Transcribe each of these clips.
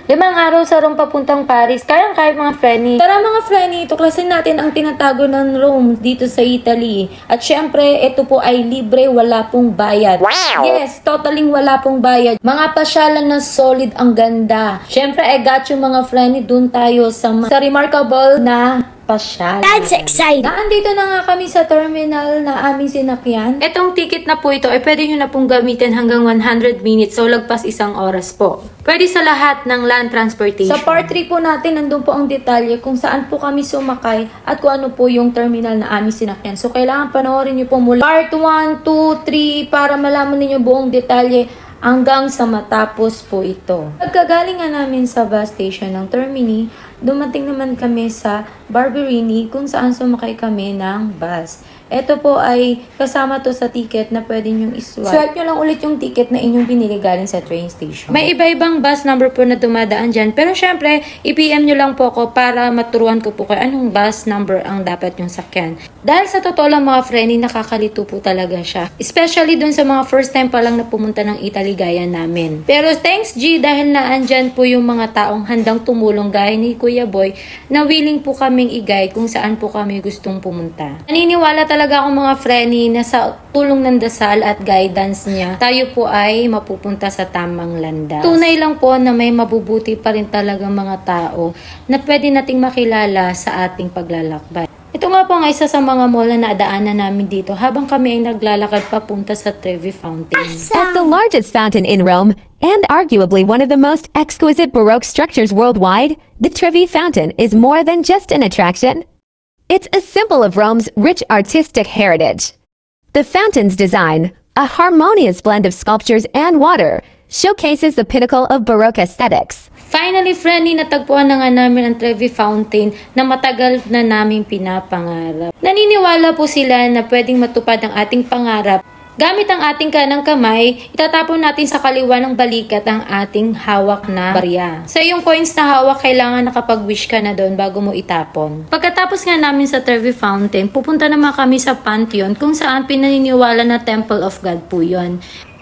5 araw sa Rome papuntang Paris. Kayang-kaya mga Frenny. Tara mga Frenny, tuklasin natin ang tinatago ng Rome dito sa Italy. At syempre, ito po ay libre, wala pong bayad. Wow! Yes, totaling wala pong bayad. Mga pasyalan na solid, ang ganda. Syempre, I got you mga Frenny, dun tayo sa remarkable na pasyal. That's exciting! Naandito na nga kami sa terminal na aming sinakyan. Etong ticket na po ito ay pwede nyo na pong gamitin hanggang 100 minutes, so lagpas 1 oras po. Pwede sa lahat ng land transportation. Sa part 3 po natin, nandun po ang detalye kung saan po kami sumakay at kung ano po yung terminal na aming sinakyan. So kailangan panoorin nyo po mula part 1, 2, 3 para malaman ninyo buong detalye hanggang sa matapos po ito. Pagkagaling nga namin sa bus station ng Termini, dumating naman kami sa Barberini kung saan sumakay kami ng bus. Ito po ay kasama to sa ticket na pwede nyong iswipe. Swipe nyo lang ulit yung ticket na inyong binili galing sa train station. May iba-ibang bus number po na dumadaan dyan. Pero syempre, i-PM nyo lang po ako para maturuan ko po kayo anong bus number ang dapat yung sakyan. Dahil sa totoo lang mga Frenny, nakakalito po talaga siya. Especially dun sa mga first time pa lang na pumunta ng Italy gaya namin. Pero thanks G, dahil naandyan po yung mga taong handang tumulong gaya ni Kuya Boy na willing po kaming i-guide kung saan po kami gustong pumunta. Naniniwala talaga ako mga Frenny na sa tulong ng dasal at guidance niya, tayo po ay mapupunta sa tamang landas. Tunay lang po na may mabubuti pa rin talaga mga tao na pwede nating makilala sa ating paglalakbay. Ito nga po ang isa sa mga mall na nadaanan namin dito habang kami ay naglalakad papunta sa Trevi Fountain. As the largest fountain in Rome, and arguably one of the most exquisite Baroque structures worldwide, the Trevi Fountain is more than just an attraction. It's a symbol of Rome's rich artistic heritage. The fountain's design, a harmonious blend of sculptures and water, showcases the pinnacle of Baroque aesthetics. Finally, Frenny, natagpuan na nga namin ang Trevi Fountain na matagal na naming pinapangarap. Naniniwala po sila na pwedeng matupad ang ating pangarap. Gamit ang ating kanang kamay, itatapon natin sa kaliwa ng balikat ang ating hawak na barya. Sa iyong coins na hawak, kailangan nakapag-wish ka na doon bago mo itapon. Pagkatapos nga namin sa Trevi Fountain, pupunta naman kami sa Pantheon kung saan pinaniniwala na Temple of God po yun.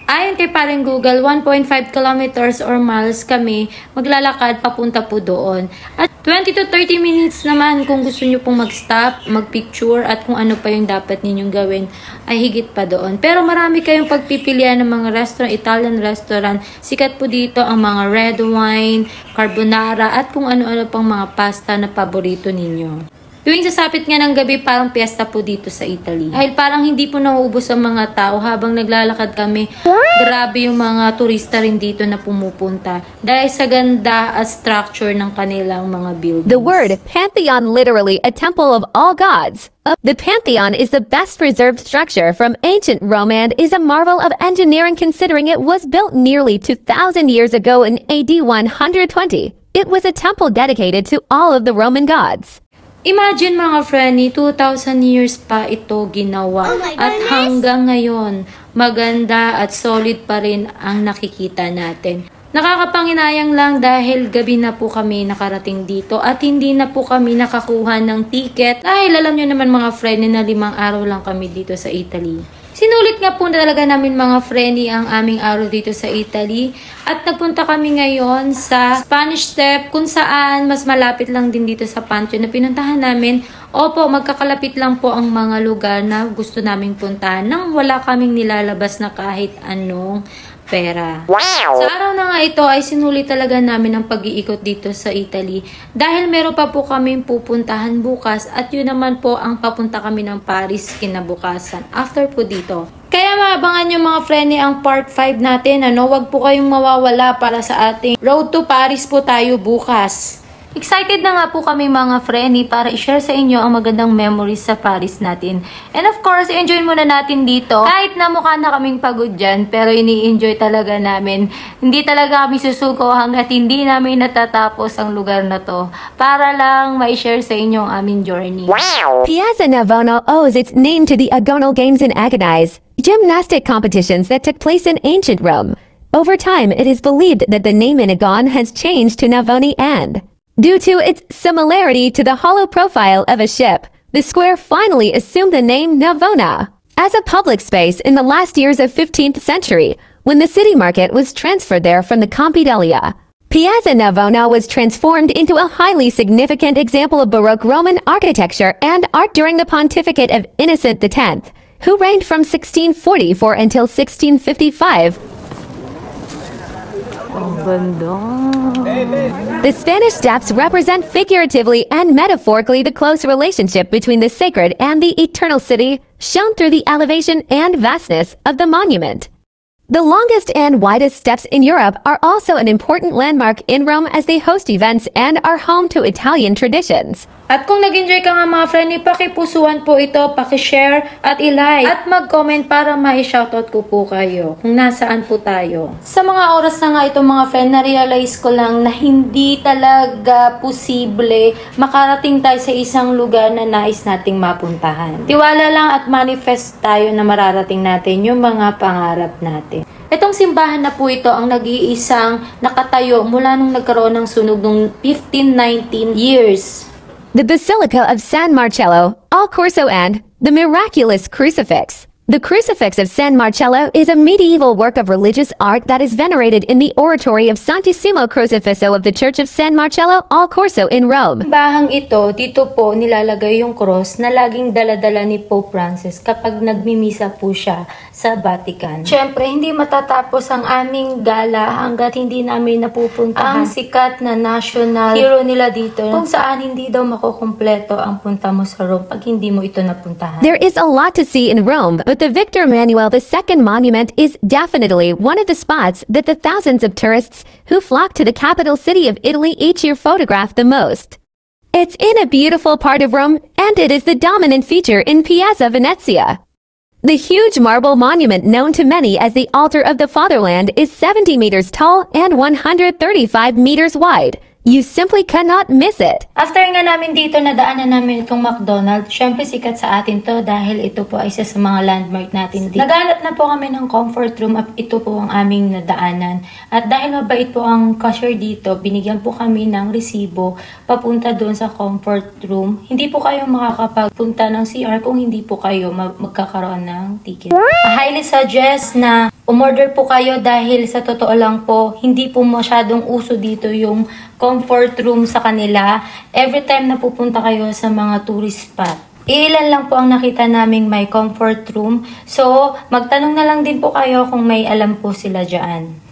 Ayon kay parang Google, 1.5 kilometers or miles kami maglalakad papunta po doon. At 20 to 30 minutes naman kung gusto nyo pong mag-stop, mag-picture at kung ano pa yung dapat ninyong gawin ay higit pa doon. Pero marami kayong pagpipilian ng mga restaurant, Italian restaurant. Sikat po dito ang mga red wine, carbonara at kung ano-ano pang mga pasta na paborito ninyo. Tuwing sasapit nga ng gabi, parang piyesta po dito sa Italy. Dahil parang hindi po nauubos ang mga tao habang naglalakad kami. Grabe yung mga turista rin dito na pumupunta. Dahil sa ganda at structure ng kanilang mga buildings. The word Pantheon, literally a temple of all gods. The Pantheon is the best preserved structure from ancient Rome and is a marvel of engineering considering it was built nearly 2,000 years ago in AD 120. It was a temple dedicated to all of the Roman gods. Imagine mga Frenny, 2,000 years pa ito ginawa. At hanggang ngayon, maganda at solid pa rin ang nakikita natin. Nakakapanginayang lang dahil gabi na po kami nakarating dito at hindi na po kami nakakuha ng ticket. Dahil alam nyo naman mga Frenny na 5 araw lang kami dito sa Italy. Sinulit nga po talaga namin mga Frenny ang aming araw dito sa Italy at nagpunta kami ngayon sa Spanish Step kung saan mas malapit lang din dito sa Pantheon na pinuntahan namin. Opo, magkakalapit lang po ang mga lugar na gusto naming puntahan nang wala kaming nilalabas na kahit anong pera. Wow! Sa araw na nga ito ay sinulit talaga namin ang pag-iikot dito sa Italy dahil meron pa po kaming pupuntahan bukas at yun naman po ang papunta kami ng Paris kinabukasan after po dito. Kaya maabangan nyo mga Frenny ang part 5 natin. Huwag po kayong mawawala para sa ating Road to Paris po tayo bukas. Excited na nga po kami mga Frenny para i-share sa inyo ang magandang memories sa Paris natin. And of course, enjoy muna natin dito. Kahit na mukha na kaming pagod dyan, pero ini-enjoy talaga namin. Hindi talaga kami susuko hanggat hindi namin natatapos ang lugar na to. Para lang ma-share sa inyo ang aming journey. Wow! Piazza Navona owes its name to the Agonal Games and Agonize, gymnastic competitions that took place in ancient Rome. Over time, it is believed that the name in Agon has changed to Navoni and due to its similarity to the hollow profile of a ship, the square finally assumed the name Navona. As a public space in the last years of 15th century, when the city market was transferred there from the Campidoglio, Piazza Navona was transformed into a highly significant example of Baroque Roman architecture and art during the pontificate of Innocent X, who reigned from 1644 until 1655. The Spanish steps represent figuratively and metaphorically the close relationship between the sacred and the eternal city, shown through the elevation and vastness of the monument. The longest and widest steps in Europe are also an important landmark in Rome as they host events and are home to Italian traditions. At kung nag-enjoy ka nga mga friend, pakipusuan po ito, pakishare at i-like at mag-comment para ma-shoutout ko po kayo kung nasaan po tayo. Sa mga oras na nga ito mga friend, na-realize ko lang na hindi talaga posible makarating tayo sa isang lugar na nais nating mapuntahan. Tiwala lang at manifest tayo na mararating natin yung mga pangarap natin. Itong simbahan na po ito ang nag-iisang nakatayo mula nung nagkaroon ng sunog nung 1519 years. The Basilica of San Marcello, al Corso, and the Miraculous Crucifix. The Crucifix of San Marcello is a medieval work of religious art that is venerated in the oratory of Santissimo Crocifisso of the Church of San Marcello al Corso in Rome. Bahang ito, dito po nilalagay yung cross na laging daladala ni Pope Francis kapag nagmimisa po siya sa Vatican. Siyempre, hindi matatapos ang aming gala hanggat hindi namin napupuntahan ang sikat na national hero nila dito, kung saan hindi daw makukumpleto ang punta mo sa Rome pag hindi mo ito napuntahan. There is a lot to see in Rome, but the Victor Emmanuel II Monument is definitely one of the spots that the thousands of tourists who flock to the capital city of Italy each year photograph the most. It's in a beautiful part of Rome, and it is the dominant feature in Piazza Venezia. The huge marble monument known to many as the Altar of the Fatherland is 70 meters tall and 135 meters wide. You simply cannot miss it. After nga namin dito, nadaanan namin itong McDonald's. Siyempre, sikat sa atin to dahil ito po ay isa sa mga landmark natin dito. Naghanap na po kami ng comfort room at ito po ang aming nadaanan. At dahil mabait po ang cashier dito, binigyan po kami ng resibo papunta doon sa comfort room. Hindi po kayo makakapagpunta ng CR kung hindi po kayo magkakaroon ng ticket. I highly suggest na umorder po kayo dahil sa totoo lang po, hindi po masyadong uso dito yung comfort room sa kanila every time na pupunta kayo sa mga tourist spot. Ilan lang po ang nakita naming may comfort room. So, magtanong na lang din po kayo kung may alam po sila dyan.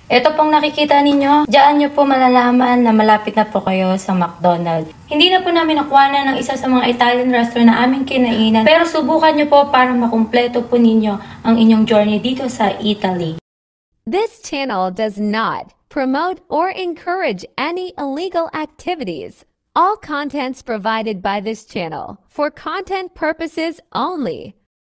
Ito pong nakikita ninyo, dyan nyo po malalaman na malapit na po kayo sa McDonald's. Hindi na po namin nakuha ng isa sa mga Italian restaurant na aming kinainan, pero subukan nyo po para makumpleto po ninyo ang inyong journey dito sa Italy. This channel does not promote or encourage any illegal activities. All contents provided by this channel for content purposes only.